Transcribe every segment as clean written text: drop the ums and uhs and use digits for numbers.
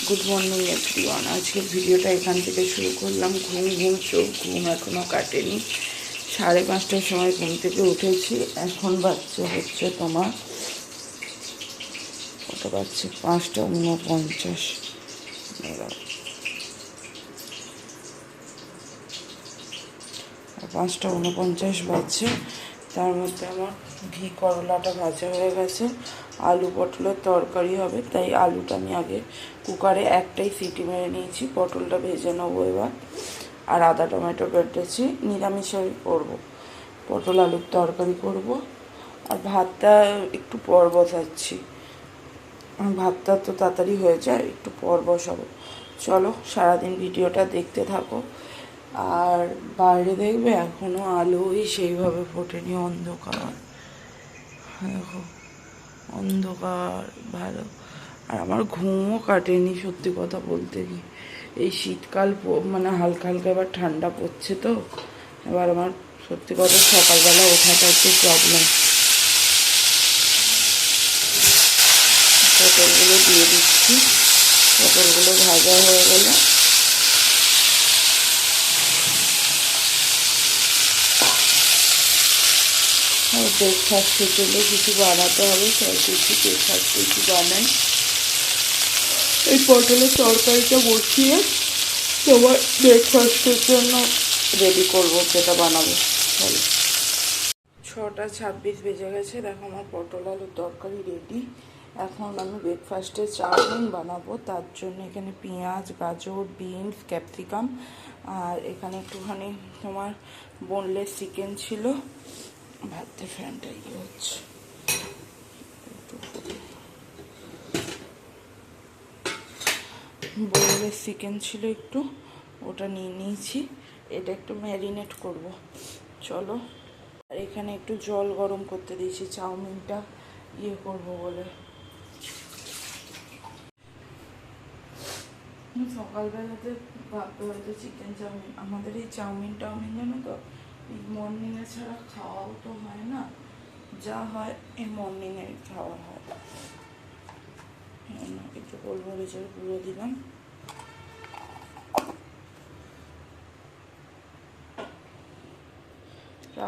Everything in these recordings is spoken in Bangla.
Good morning everyone. আজকের ভিডিওটা এখান থেকে শুরু করলাম। চোখ ঘুম এখনও কাটেনি। 5:30টার সময় ঘুম থেকে উঠেছি। এখন বাচ্চা হচ্ছে তোমার ওটা বাচ্চা 5:49। 5:49 বাজছে। তার মধ্যে আমার ঘি করলাটা ভাজা হয়ে গেছে, আলু পটলের তরকারি হবে, তাই আলুটা আমি আগে কুকারে একটাই সিটি মেরে নিয়েছি। পটলটা ভেজে নেবো এবার। আর আদা টমেটো কেটেছি, নিরামিষে করবো, পটল আলুর তরকারি করব। আর ভাতটা একটু পর বসাচ্ছি, ভাতটা তো তাড়াতাড়ি হয়ে যায়, একটু পর বসাবো। চলো সারাদিন ভিডিওটা দেখতে থাকো। আর বাইরে দেখবে এখনও আলোই সেইভাবে ফোটেনি, অন্ধকার। দেখো অন্ধকার ভালো। আর আমার ঘুমও কাটেনি সত্যি কথা বলতে কি। এই শীতকাল মানে হালকা হালকা এবার ঠান্ডা পড়ছে তো, এবার আমার সত্যি কথা সকালবেলা ওঠাটা একটু প্রবলেম। পটলগুলো দিয়ে দিচ্ছি, পটলগুলো ভাজা হয়ে গেলে ব্রেকফাস্টের জন্য কিছু বানাতে হবে। সব কিছু ব্রেকফাস্ট কিছু বানাই। এই পটলের তরকারিটা বসিয়ে তোমার ব্রেকফাস্টের জন্য রেডি করবো, যেটা বানাবো। চলো 6:26 বেজে গেছে। দেখো আমার পটল আলুর তরকারি রেডি। এখন আমি ব্রেকফাস্টে চাউমিন বানাবো। তার জন্য এখানে পেঁয়াজ, গাজর, বিনস, ক্যাপসিকাম, আর এখানে একটুখানি তোমার বোনলেস চিকেন ছিল। ভাতের ফ্যানটা ইয়ে হচ্ছে, বোনলেস চিকেন ছিল একটু, ওটা নিয়ে নিয়েছি। এটা একটু ম্যারিনেট করব। চলো। আর এখানে একটু জল গরম করতে দিয়েছি চাউমিনটা ইয়ে করবো বলে। সকালবেলাতে ভাবতে হয়তো চিকেন চাউমিন, আমাদের এই চাউমিন জানো তো, এই মর্নিংয়ে ছাড়া খাওয়াও তো হয় না, যা হয় এই মর্নিংয়ে খাওয়া হয়। একটু গোলমরিচের গুঁড়ো দিলাম,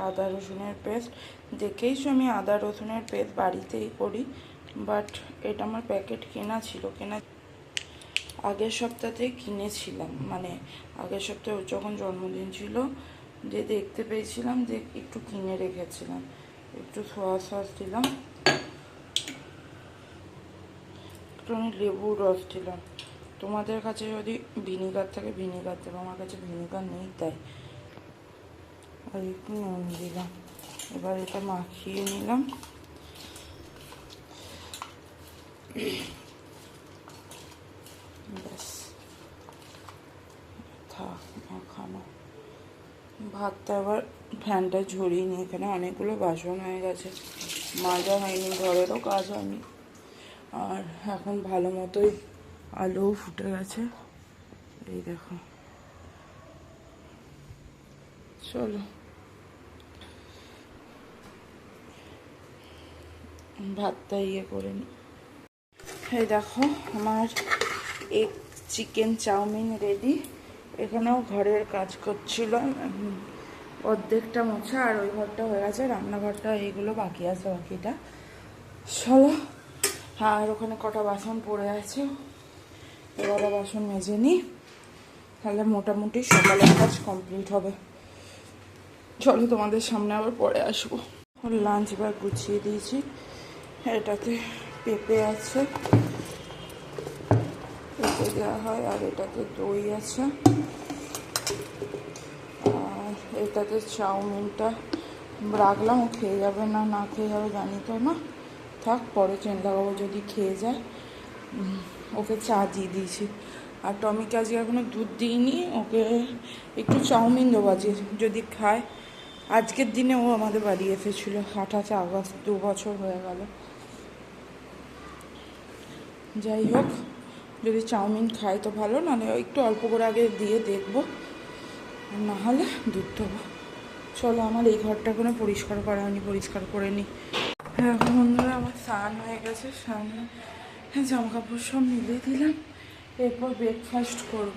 আদা রসুনের পেস্ট। দেখেইছো আমি আদা রসুনের পেস্ট বাড়িতেই করি, বাট এটা আমার প্যাকেট কেনা ছিল। আগের সপ্তাহতেই কিনেছিলাম, মানে আগের সপ্তাহে যখন জন্মদিন ছিল, যে দেখতে পেয়েছিলাম, যে একটু কিনে রেখেছিলাম। একটু সোয়া সস দিলাম, একটু আমি লেবুর রস দিলাম। তোমাদের কাছে যদি ভিনিগার থাকে ভিনিগার দেবো, আমার কাছে ভিনিগার নেই তাই। আর একটু নুন দিলাম। এবার এটা মাখিয়ে নিলাম। ব্যাস, থাক মাখানো। ভাতটা আবার ফ্যানটা ঝরিয়ে নিই। এখানে অনেকগুলো বাসন হয়ে গেছে, মাজা হয়নি, ঘরেরও কাজ হয়নি। আর এখন ভালো মতোই আলুও ফুটে গেছে, এই দেখো। চলো ভাতটা ইয়ে করে নিই। এই দেখো আমার এগ চিকেন চাউমিন রেডি। এখানেও ঘরের কাজ করছিলাম, অর্ধেকটা মোছা আর ওই ঘরটা হয়ে গেছে, রান্নাঘরটা এইগুলো বাকি আছে, বাকিটা। চলো। আর ওখানে কটা বাসন পড়ে আছে, এবারে বাসন মেজে নিই, তাহলে মোটামুটি সকালের কাজ কমপ্লিট হবে। চলো তোমাদের সামনে আবার পরে আসবো। লাঞ্চ ব্যাগ গুছিয়ে দিয়েছি, এটাতে পেঁপে আছে, পেঁপে দেওয়া হয়, আর এটাতে দই আছে, আর এটাতে চাউমিনটা রাখলাম। ও খেয়ে যাবে না না খেয়ে যাবে জানি তো না, থাক, পরে চেন লাগাবো যদি খেয়ে যায়। ওকে চা দিয়ে দিয়েছি। আর টমিকে আজকে এখনও দুধ দিইনি, ওকে একটু চাউমিন দেবো আজকে, যদি খায়। আজকের দিনে ও আমাদের বাড়ি এসেছিলো, 28 আগস্ট, 2 বছর হয়ে গেল। যাই হোক, যদি চাউমিন খায় তো ভালো, নাহলে একটু অল্প করে আগে দিয়ে দেখবো, না হলে দুধ দেবো। চলো, আমার এই ঘরটা কোনো পরিষ্কার করা হয়নি, পরিষ্কার করে নিই। এখন বন্ধুরা আমার স্নান হয়ে গেছে, স্নান জামা কাপড় সব মিলিয়ে দিলাম। এরপর ব্রেকফাস্ট করব।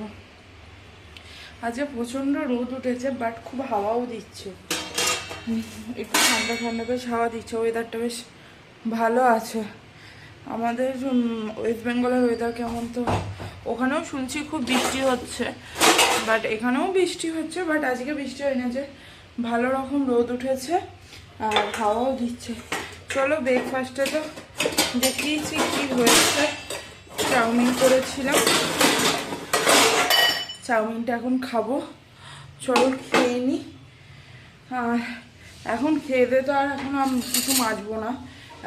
আজকে প্রচণ্ড রোদ উঠেছে, বাট খুব হাওয়াও দিচ্ছে, একটু ঠান্ডা ঠান্ডা বেশ হাওয়া দিচ্ছে, ওয়েদারটা বেশ ভালো আছে। আমাদের ওয়েস্ট বেঙ্গলের ওয়েদার কেমন, তো ওখানেও শুনছি খুব বৃষ্টি হচ্ছে, বাট এখানেও বৃষ্টি হচ্ছে, বাট আজকে বৃষ্টি হয় না, যে ভালো রকম রোদ উঠেছে আর হাওয়াও দিচ্ছে। চলো ব্রেকফাস্টে তো দেখিয়েছি কী হয়েছে, চাউমিন করেছিলাম, চাউমিনটা এখন খাবো। চলো খেয়ে নিই। আর এখন খেয়ে দে তো আর এখন আমি কিছু মাজবো না,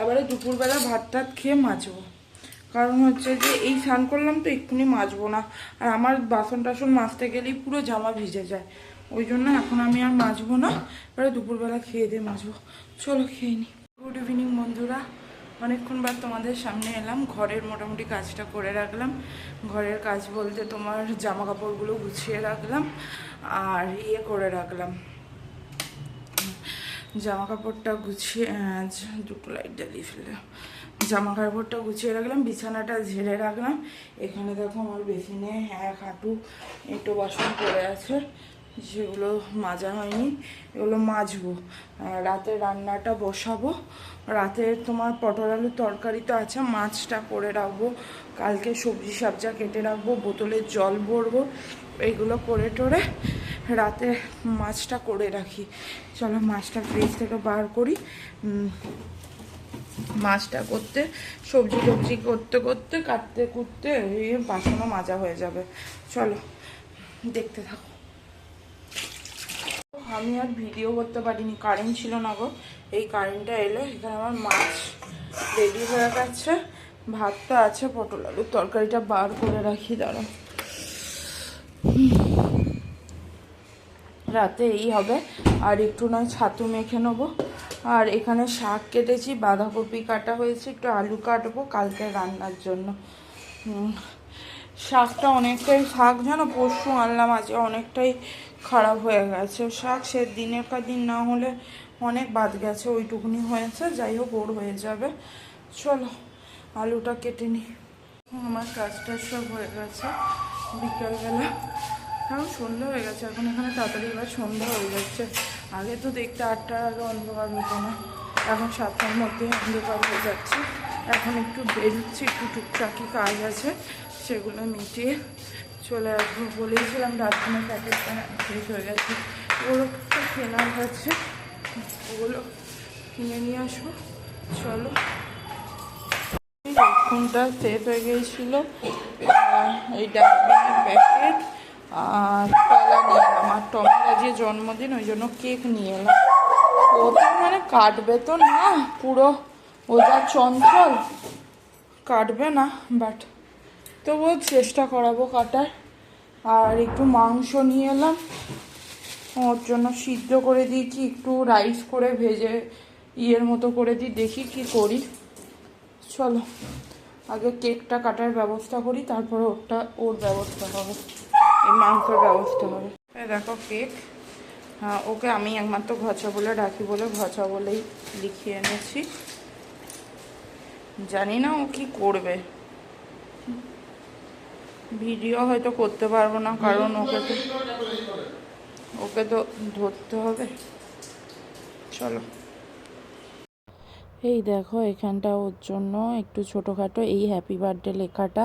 এবারে দুপুরবেলা ভাত টাত খেয়ে মাজবো। কারণ হচ্ছে যে এই স্নান করলাম তো এক্ষুনি মাজবো না, আর আমার বাসন টাসন মাজতে গেলেই পুরো জামা ভিজে যায়, ওই জন্য এখন আমি আর মাজবো না, এবারে দুপুরবেলা খেয়ে দিয়ে মাজবো। চলো খেয়ে নিই। গুড ইভিনিং বন্ধুরা, অনেকক্ষণ বাদ তোমাদের সামনে এলাম। ঘরের মোটামুটি কাজটা করে রাখলাম, ঘরের কাজ বলতে তোমার জামা কাপড়গুলো গুছিয়ে রাখলাম আর করে রাখলাম, জামা কাপড়টা গুছিয়ে দুটো লাইট জ্বালিয়ে ফেললাম, জামা কাপড়টা গুছিয়ে রাখলাম, বিছানাটা ঝেড়ে রাখলাম। এখানে দেখো আমার বেসিনে এক হাঁটু এঁটো বাসন পড়ে আছে, যেগুলো মাজা হয়নি, এগুলো মাজবো। রাতে রান্নাটা বসাবো, রাতে তোমার পটল আলুর তরকারি তো আছে, মাছটা করে রাখবো, কালকে সবজি সবজা কেটে রাখবো, বোতলে জল ভরবো, এইগুলো করে টোরে রাতে মাছটা করে রাখি। চলো মাছটা ফ্রিজ থেকে বার করি, মাছটা করতে সবজি টবজি করতে করতে কাটতে কুটতে বাসনও মাজা হয়ে যাবে। চলো দেখতে থাকো। আমি আর ভিডিও করতে পারিনি, কারেন্ট ছিল না গো, এই কারেন্টটা এলো। এখানে আমার মাছ রেডি হয়ে গেছে, ভাতটা আছে, পটল আলুর তরকারিটা বার করে রাখি, দাঁড়াও রাতে এই হবে। আর একটু নয় ছাতু মেখে নেবো। আর এখানে শাক কেটেছি, বাঁধাকপি কাটা হয়েছে, একটু আলু কাটবো কালকে রান্নার জন্য। শাকটা অনেকটাই, শাক জানো পরশু আনলাম, আজকে অনেকটাই খারাপ হয়ে গেছে শাক, সে দিনের কার দিন না হলে অনেক বাদ গেছে, ওইটুকুনি হয়েছে, যাই হোক ওর হয়ে যাবে। চলো আলুটা কেটে নিই। আমার কাজটা সব হয়ে গেছে বিকালবেলা, এখন সন্ধ্যা হয়ে গেছে, এখন এখানে তাড়াতাড়ি এবার সন্ধ্যা হয়ে যাচ্ছে। আগে তো দেখতে 8টার আগে অন্ধকার হতো না, এখন 7টার মধ্যে অন্ধকার হয়ে যাচ্ছে। এখন একটু বেরোচ্ছি, একটু টুকটাকি কাজ আছে, সেগুলো মিটিয়ে চলে আসবো। বলেইছিলাম ডাস্টবিনের প্যাকেটটা শেষ হয়ে গেছে, ওগুলো কেনার হচ্ছে, ওগুলো কিনে নিয়ে আসবো। চলো হেডফোনটা শেষ হয়ে গিয়েছিলো, এই ডাস্টবিনের প্যাকেট আর কলা নিয়ে এলাম, আর টমের আজকে জন্মদিন, ওই জন্য কেক নিয়ে এলাম। ও তো মানে কাটবে তো না, পুরো ও যা চঞ্চল, কাটবে না, বাট তবুও চেষ্টা করাবো কাটার। আর একটু মাংস নিয়ে এলাম, ওর জন্য সিদ্ধ করে দিয়েছি, একটু রাইস করে ভেজে মতো করে দিই, দেখি কি করি। চলো আগে কেকটা কাটার ব্যবস্থা করি, তারপর ওর ব্যবস্থা হবে, এই মাংসের ব্যবস্থা হবে। দেখো কেক, হ্যাঁ ওকে আমি একমাত্র ঘচা বলে ডাকি বলে ঘচা বলেই লিখিয়ে এনেছি, জানি না ও কি করবে, ভিডিও হয়তো করতে পারবো না, কারণ ওকে তো ধরতে হবে। চলো এই দেখো এখানটা ওর জন্য একটু ছোটোখাটো এই হ্যাপি বার্থডে লেখাটা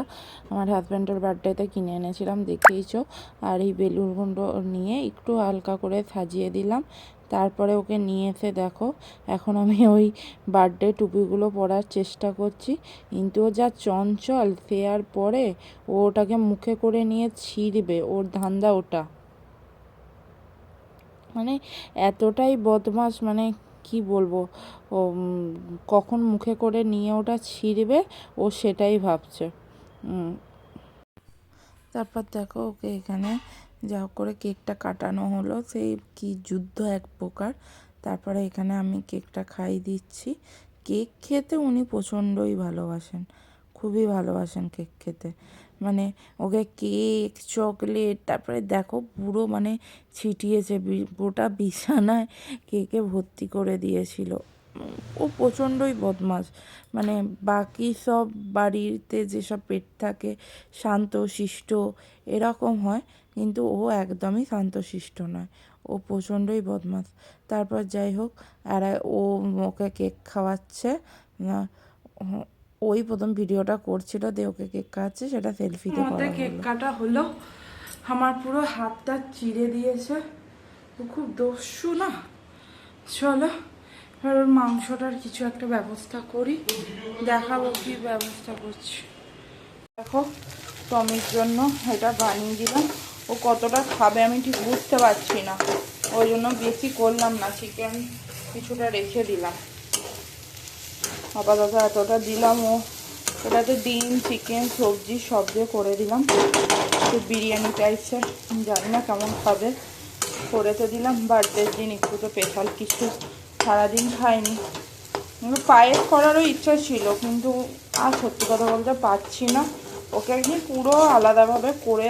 আমার হাজব্যান্ডের বার্থডেতে কিনে এনেছিলাম, দেখেইছো। আর এই বেলুনগুলো নিয়ে একটু হালকা করে সাজিয়ে দিলাম, তারপরে ওকে নিয়ে এসে দেখো এখন আমি ওই বার্থডে টুপিগুলো পরার চেষ্টা করছি, কিন্তু ও যা চঞ্চল, সে আর পরে ওটাকে মুখে করে নিয়ে ছিঁড়বে, ওর ধান্দা ওটা, মানে এতটাই বদমাশ, মানে কি বলবো, ও কখন মুখে করে নিয়ে ওটা ছিঁড়বে ও সেটাই ভাবছে। তারপর দেখো ওকে এখানে যা করে কেকটা কাটানো হলো, সেই কি যুদ্ধ এক প্রকার। তারপরে এখানে আমি কেকটা খাইয়ে দিচ্ছি। কেক খেতে উনি প্রচণ্ডই ভালোবাসেন, খুবই ভালোবাসেন কেক খেতে, মানে ওকে কেক চকলেট, তারপরে দেখো পুরো মানে ছিটিয়েছে, গোটা বিছানায় কেকে ভর্তি করে দিয়েছিল, ও প্রচণ্ডই বদমাশ। মানে বাকি সব বাড়িতে যেসব পেট থাকে শান্ত শিষ্ট এরকম হয়, কিন্তু ও একদমই শান্তশিষ্ট নয়, ও প্রচণ্ডই বদমাশ। তারপর যাই হোক, আর ও ওকে কেক খাওয়াচ্ছে। ওই প্রথম ভিডিওটা করছিল, দিয়ে ওকে কেক খাওয়াচ্ছে, সেটা সেলফিতে করা হলো। কেক কাটা হলো, আমার পুরো হাতটা চিড়ে দিয়েছে, ও খুব দস্যু না। চলো এবার ওর মাংসটার কিছু একটা ব্যবস্থা করি, দেখাবো কি ব্যবস্থা করছি। দেখো টমির জন্য এটা বানিয়ে দিলাম, ও কতটা খাবে আমি ঠিক বুঝতে পারছি না, ওই জন্য বেশি করলাম না, চিকেন কিছুটা রেখে দিলাম, আপাতত এতটা দিলাম। ও ওটাতে ডিম চিকেন সবজি সব দিয়ে করে দিলাম, একটু বিরিয়ানি টাইপসের, জানি না কেমন খাবে, করে তো দিলাম। বার্থডের দিন একটু তো স্পেশাল কিছু, সারাদিন খাইনি। পায়েস করারও ইচ্ছা ছিল, কিন্তু আর সত্যি কথা বলতে পারছি না, ওকে একদিন পুরো আলাদাভাবে করে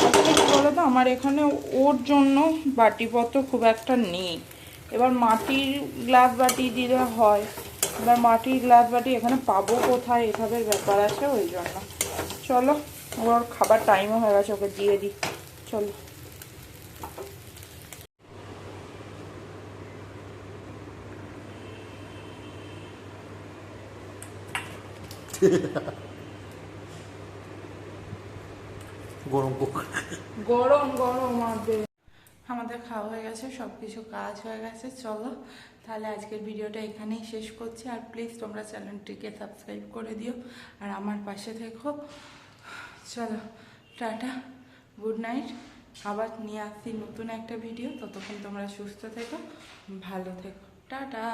আসলে কী বলো তো, আমার এখানে ওর জন্য বাটিপত্র খুব একটা নেই। এবার মাটির গ্লাস বাটি দিলে হয়, এবার মাটির গ্লাস বাটি এখানে পাবো কোথায়, এসবের ব্যাপার আছে, ওই জন্য। চলো ওর খাবার টাইমও হয়ে গেছে, ওকে দিয়ে দিই, চলো। গরম গরম গরম আমাদের খাওয়া হয়ে গেছে, সব কিছু কাজ হয়ে গেছে। চলো তাহলে আজকের ভিডিওটা এখানেই শেষ করছি, আর প্লিজ তোমরা চ্যানেলটিকে সাবস্ক্রাইব করে দিও আর আমার পাশে থেকো। চলো টাটা, গুড নাইট। আবার নিয়ে আসছি নতুন একটা ভিডিও, ততক্ষণ তোমরা সুস্থ থেকো, ভালো থেকো, টাটা।